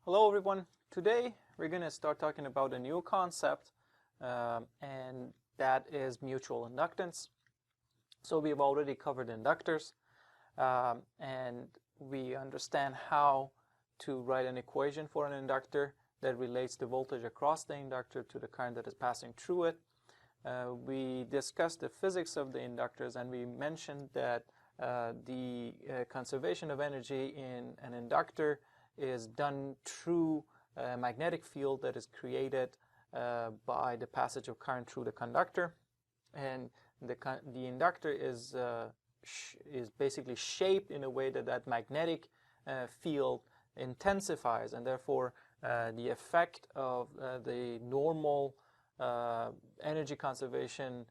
Hello everyone. Today we're going to start talking about a new concept and that is mutual inductance. So we've already covered inductors and we understand how to write an equation for an inductor that relates the voltage across the inductor to the current that is passing through it. We discussed the physics of the inductors and we mentioned that the conservation of energy in an inductor is done through a magnetic field that is created by the passage of current through the conductor, and the inductor is basically shaped in a way that magnetic field intensifies, and therefore the effect of the normal energy conservation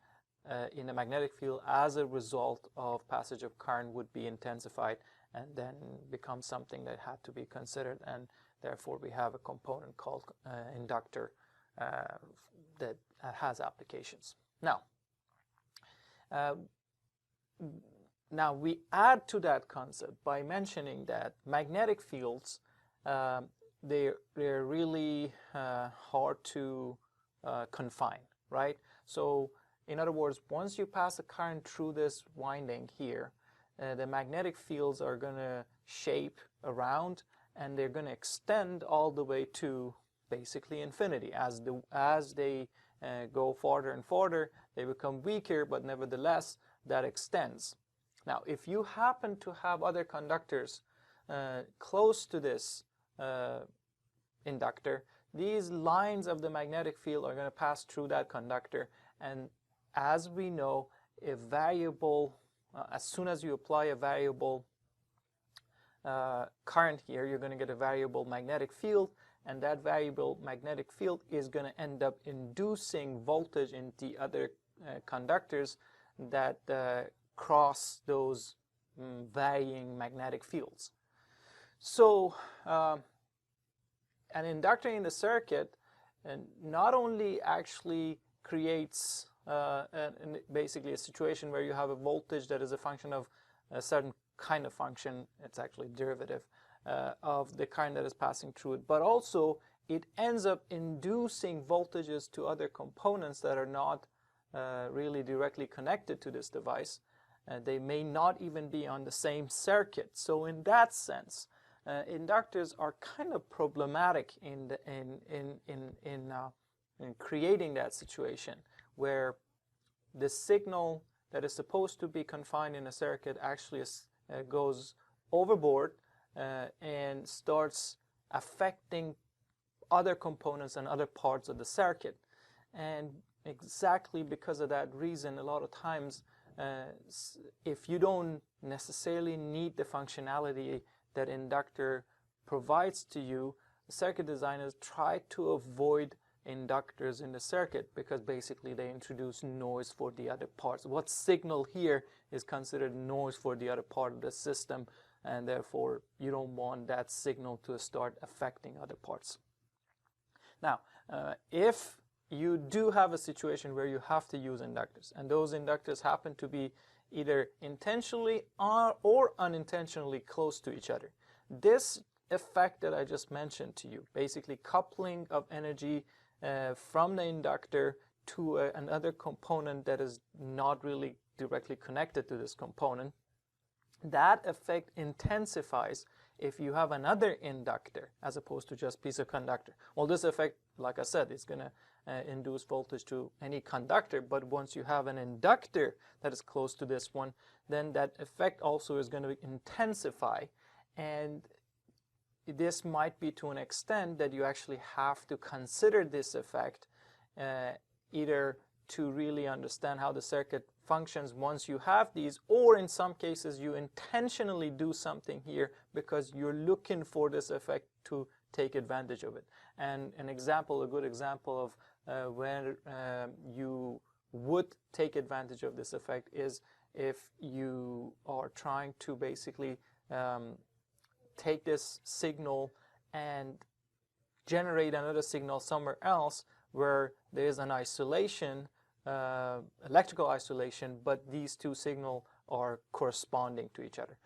in a magnetic field as a result of passage of current would be intensified and then become something that had to be considered, and therefore we have a component called inductor that has applications. Now we add to that concept by mentioning that magnetic fields they're really hard to confine, right? So in other words, once you pass a current through this winding here, the magnetic fields are going to shape around and they're going to extend all the way to basically infinity. As they go farther and farther, they become weaker, but nevertheless that extends. Now if you happen to have other conductors close to this inductor, these lines of the magnetic field are going to pass through that conductor, and as we know, a variable as soon as you apply a variable current here, you're going to get a variable magnetic field, and that variable magnetic field is going to end up inducing voltage in the other conductors that cross those varying magnetic fields. So an inductor in the circuit not only actually creates basically a situation where you have a voltage that is a function of a certain kind of function, it's actually derivative of the current that is passing through it, but also it ends up inducing voltages to other components that are not really directly connected to this device. They may not even be on the same circuit. So in that sense, inductors are kind of problematic in creating that situation where the signal that is supposed to be confined in a circuit actually goes overboard and starts affecting other components and other parts of the circuit. And exactly because of that reason, a lot of times if you don't necessarily need the functionality that inductor provides to you, circuit designers try to avoid inductors in the circuit because basically they introduce noise for the other parts. What signal here is considered noise for the other part of the system, and therefore you don't want that signal to start affecting other parts. Now if you do have a situation where you have to use inductors, and those inductors happen to be either intentionally or unintentionally close to each other, this effect that I just mentioned to you, basically coupling of energy from the inductor to another component that is not really directly connected to this component, that effect intensifies if you have another inductor as opposed to just piece of conductor. Well, this effect, like I said, is going to induce voltage to any conductor, but once you have an inductor that is close to this one, then that effect also is going to intensify, and this might be to an extent that you actually have to consider this effect either to really understand how the circuit functions once you have these, or in some cases you intentionally do something here because you're looking for this effect to take advantage of it. And a good example of where you would take advantage of this effect is if you are trying to basically take this signal and generate another signal somewhere else where there is an isolation, electrical isolation, but these two signals are corresponding to each other.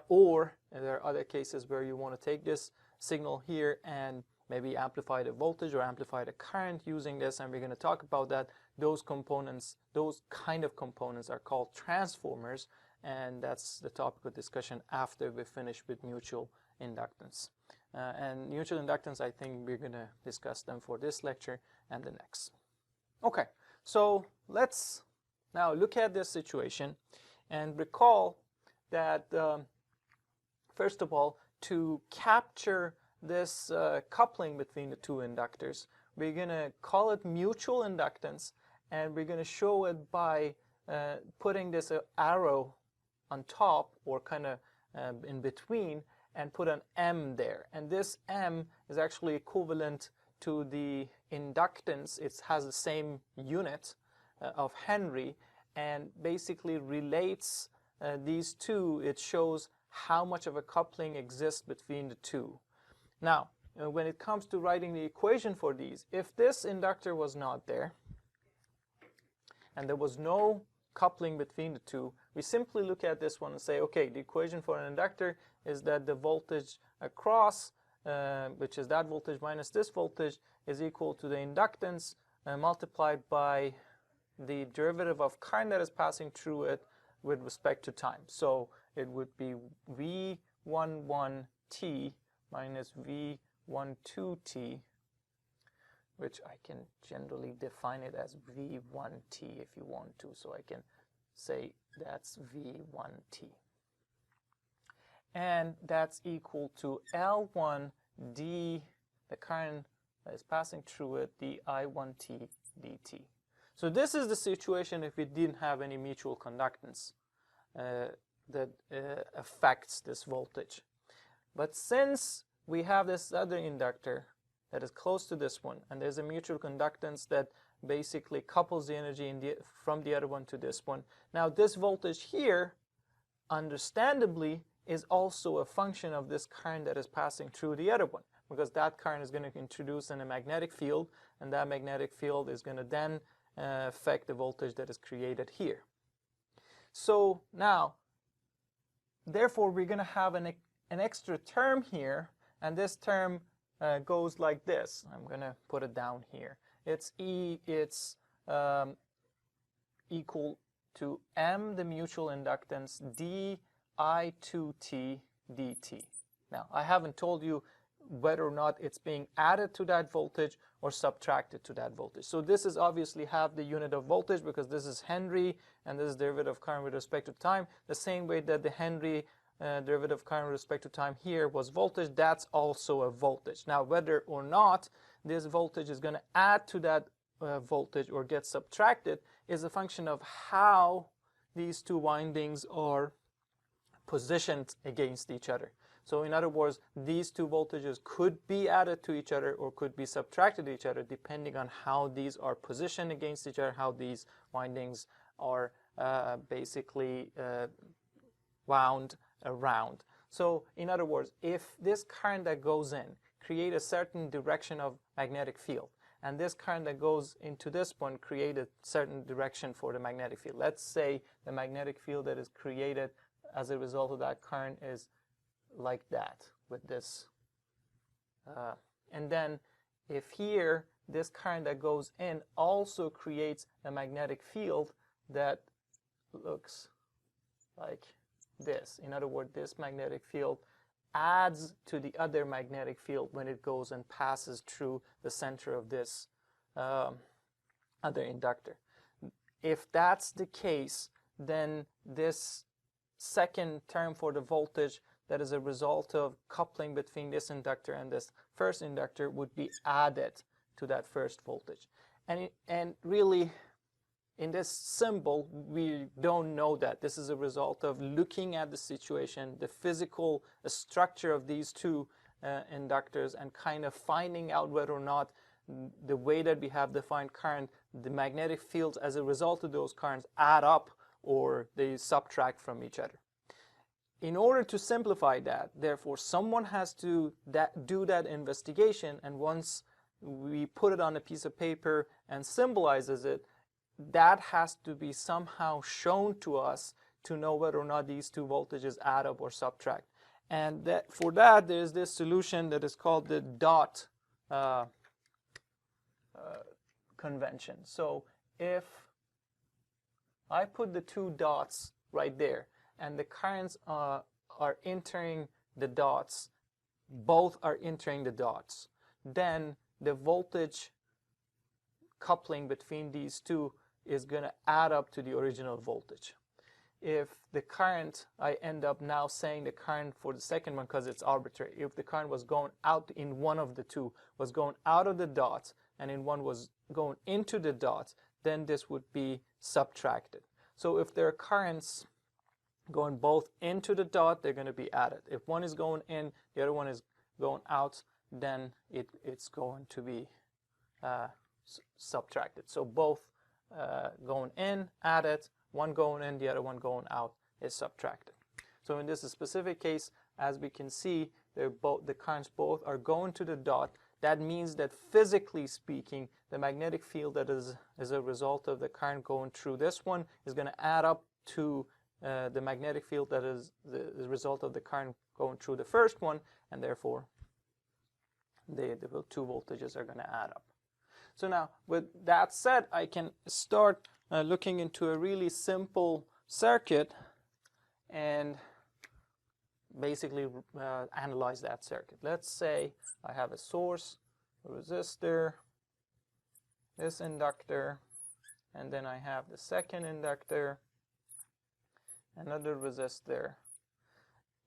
Or there are other cases where you want to take this signal here and maybe amplify the voltage or amplify the current using this, and we're going to talk about that. Those components, those kind of components are called transformers, and that's the topic of discussion after we finish with mutual inductance. And mutual inductance, I think we're going to discuss them for this lecture and the next. Okay, so let's now look at this situation and recall that first of all, to capture this coupling between the two inductors, we're going to call it mutual inductance, and we're going to show it by putting this arrow on top or kind of in between and put an M there. And this M is actually equivalent to the inductance. It has the same unit of Henry, and basically relates these two. It shows how much of a coupling exists between the two. Now, when it comes to writing the equation for these, if this inductor was not there, and there was no coupling between the two, we simply look at this one and say, okay, the equation for an inductor is that the voltage across, which is that voltage minus this voltage, is equal to the inductance multiplied by the derivative of current that is passing through it with respect to time. So it would be V11t minus V12t, which I can generally define it as V1t if you want to. So I can say that's V1t. And that's equal to L1 d, the current that is passing through it, the I1t dt. So this is the situation if we didn't have any mutual conductance that affects this voltage. But since we have this other inductor that is close to this one, and there's a mutual conductance that basically couples the energy from the other one to this one. Now this voltage here, understandably, is also a function of this current that is passing through the other one, because that current is going to introduce in a magnetic field, and that magnetic field is going to then affect the voltage that is created here. So now, therefore, we're going to have an extra term here, and this term goes like this. I'm going to put it down here. It's equal to M, the mutual inductance, d I2t dt. Now, I haven't told you whether or not it's being added to that voltage or subtracted to that voltage. So this is obviously have the unit of voltage, because this is Henry and this is derivative of current with respect to time. The same way that the Henry derivative of current with respect to time here was voltage, that's also a voltage. Now, whether or not this voltage is going to add to that voltage or get subtracted is a function of how these two windings are positioned against each other. So in other words, these two voltages could be added to each other or could be subtracted to each other depending on how these are positioned against each other, how these windings are basically wound around. So in other words, if this current that goes in create a certain direction of magnetic field, and this current that goes into this one create a certain direction for the magnetic field. Let's say the magnetic field that is created as a result of that current is like that with this. And then if here this current that goes in also creates a magnetic field that looks like this. In other words, this magnetic field adds to the other magnetic field when it goes and passes through the center of this other inductor. If that's the case, then this second term for the voltage that is a result of coupling between this inductor and this first inductor would be added to that first voltage. And really, in this symbol, we don't know that. This is a result of looking at the situation, the physical structure of these two inductors, and kind of finding out whether or not the way that we have defined current, the magnetic fields as a result of those currents add up or they subtract from each other. In order to simplify that, therefore, someone has to do that investigation, and once we put it on a piece of paper and symbolizes it, that has to be somehow shown to us to know whether or not these two voltages add up or subtract. And for that, there's this solution that is called the dot convention. So if I put the two dots right there, and the currents are entering the dots, both are entering the dots, then the voltage coupling between these two is going to add up to the original voltage. If the current, I end up now saying the current for the second one because it's arbitrary. If the current was going out in one of the two, was going out of the dots, and in one was going into the dots, then this would be subtracted. So if there are currents going both into the dot, they're going to be added. If one is going in, the other one is going out, then it's going to be subtracted. So both going in, added, one going in, the other one going out is subtracted. So in this specific case, as we can see, the currents both are going to the dot. That means that physically speaking, the magnetic field that is as a result of the current going through this one is going to add up to the magnetic field that is the result of the current going through the first one, and therefore the two voltages are going to add up. So now, with that said, I can start looking into a really simple circuit and basically analyze that circuit. Let's say I have a source, a resistor, this inductor, and then I have the second inductor, another resistor,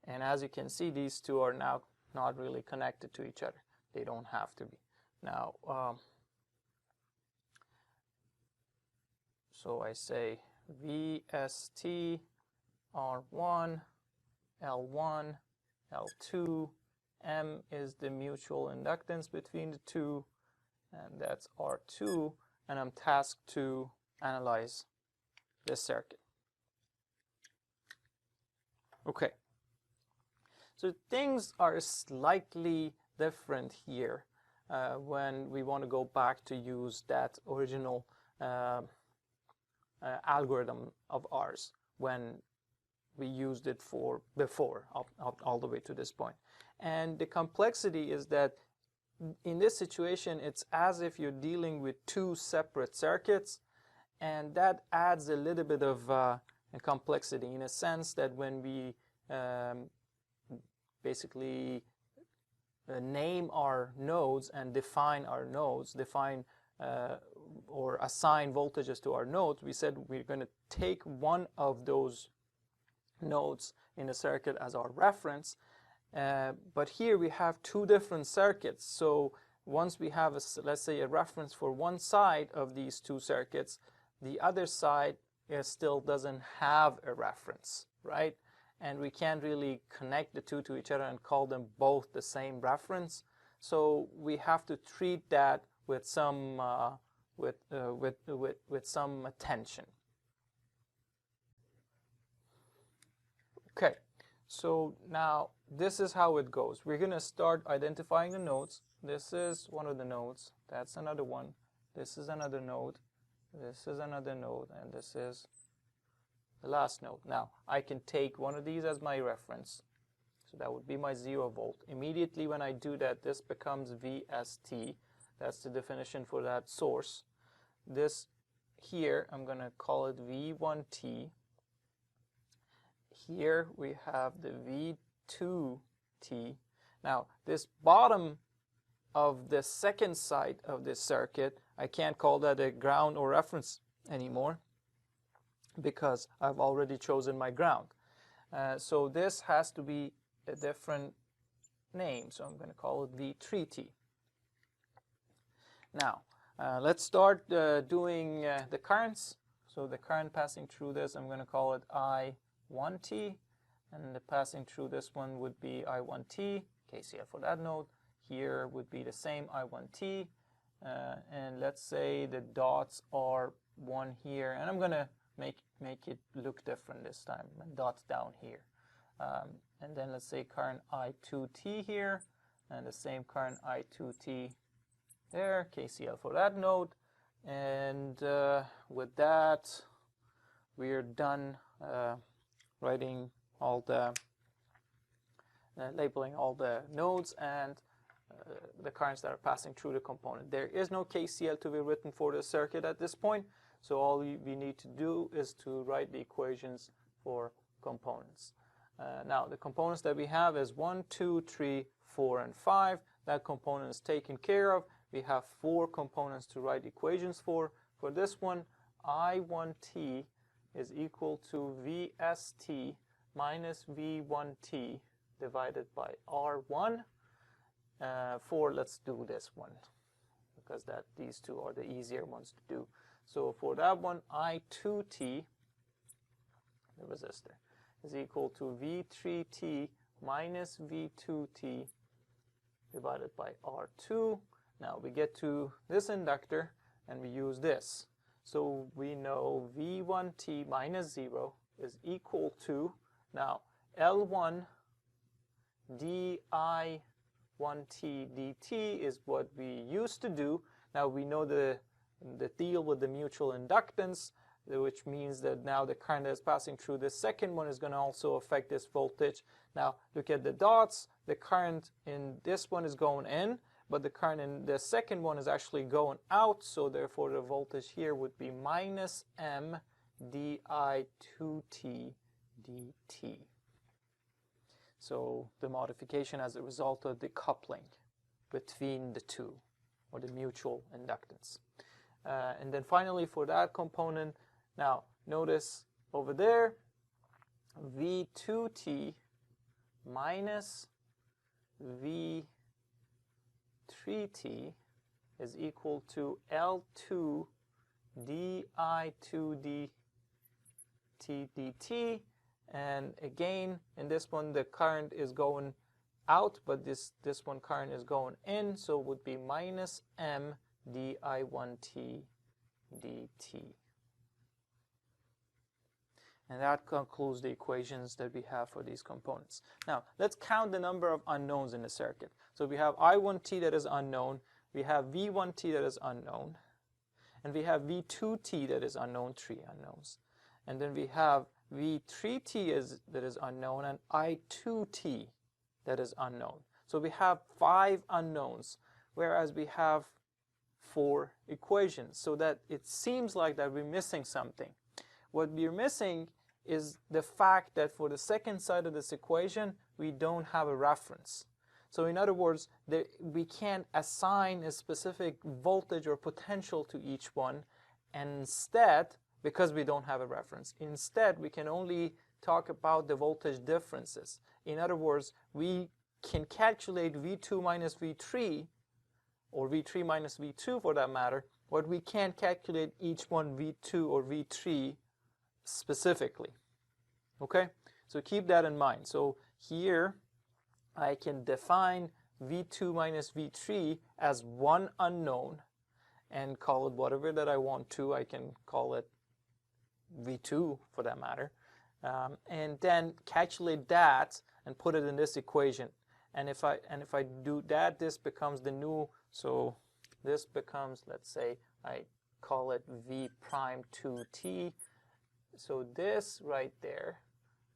and as you can see, these two are now not really connected to each other. They don't have to be. Now, so I say VST R1, L1, L2, M is the mutual inductance between the two, and that's R2, and I'm tasked to analyze this circuit. Okay, so things are slightly different here when we want to go back to use that original algorithm of ours when we used it for before, all the way to this point. And the complexity is that in this situation, it's as if you're dealing with two separate circuits, and that adds a little bit of complexity in a sense that when we basically name our nodes and define our nodes, or assign voltages to our nodes, we said we're going to take one of those nodes in the circuit as our reference, but here we have two different circuits. So once we have, let's say, a reference for one side of these two circuits, the other side still doesn't have a reference, right? And we can't really connect the two to each other and call them both the same reference. So we have to treat that with some with some attention. Okay, so now this is how it goes. We're going to start identifying the nodes. This is one of the nodes. That's another one. This is another node. This is another node, and this is the last node. Now, I can take one of these as my reference. So that would be my 0 volt. Immediately when I do that, this becomes VST. That's the definition for that source. This here, I'm going to call it V1T. Here we have the V2T. Now, this bottom of the second side of this circuit, I can't call that a ground or reference anymore because I've already chosen my ground. So this has to be a different name. So I'm going to call it V3T. Now, let's start doing the currents. So the current passing through this, I'm going to call it I1T. And the passing through this one would be I1T, KCL for that node. Here would be the same I1T. And let's say the dots are one here. And I'm going to make it look different this time. My dot's down here. And then let's say current I2T here. And the same current I2T there, KCL for that node. And with that, we're done writing all the, labeling all the nodes and the currents that are passing through the component. There is no KCL to be written for the circuit at this point, so all we need to do is to write the equations for components. Now the components that we have is 1, 2, 3, 4, and 5. That component is taken care of. We have 4 components to write equations for. For this one, I1t is equal to VST minus V1t divided by R1. Let's do this one because these two are the easier ones to do. So for that one, I2t, the resistor, is equal to V3t minus V2t divided by R2. Now we get to this inductor and we use this. So we know V1t minus 0 is equal to, now L1 di1t dt is what we used to do. Now we know the deal with the mutual inductance, which means that now the current that is passing through the second one is going to also affect this voltage. Now look at the dots. The current in this one is going in, but the current in the second one is actually going out, so therefore the voltage here would be minus M di2t dt. So the modification as a result of the coupling between the two, or the mutual inductance. And then finally for that component, now notice over there, V2t minus V3t is equal to L2 di2 dt. And again, in this one, the current is going out, but this one current is going in, so it would be minus M di1t dt. And that concludes the equations that we have for these components. Now, let's count the number of unknowns in the circuit. So we have I1t that is unknown, we have V1t that is unknown, and we have V2t that is unknown, 3 unknowns. And then we have V3t that is unknown, and I2t that is unknown. So we have 5 unknowns, whereas we have 4 equations, so that it seems like that we're missing something. What we're missing is the fact that for the second side of this equation, we don't have a reference. So in other words, we can't assign a specific voltage or potential to each one, and instead, because we don't have a reference, instead we can only talk about the voltage differences. In other words, we can calculate V2 minus V3, or V3 minus V2 for that matter, but we can't calculate each one V2 or V3 specifically. Okay, so keep that in mind. So here I can define V2 minus V3 as one unknown and call it whatever that I want to. I can call it V2 for that matter, and then calculate that and put it in this equation. And if I do that, this becomes the new. So this becomes, let's say I call it V prime 2t. So this right there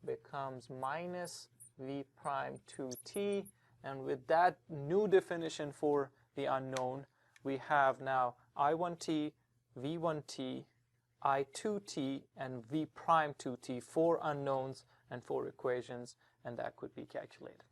becomes minus V prime 2t, and with that new definition for the unknown, we have now I1t, V1t, I2t, and V prime 2t, 4 unknowns and 4 equations, and that could be calculated.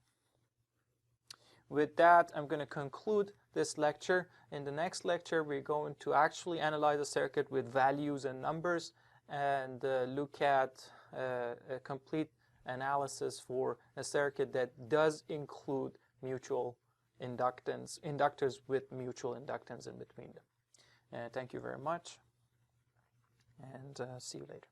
With that, I'm going to conclude this lecture. In the next lecture, we're going to actually analyze a circuit with values and numbers and look at a complete analysis for a circuit that does include mutual inductance, inductors with mutual inductance in between them. Thank you very much, and see you later.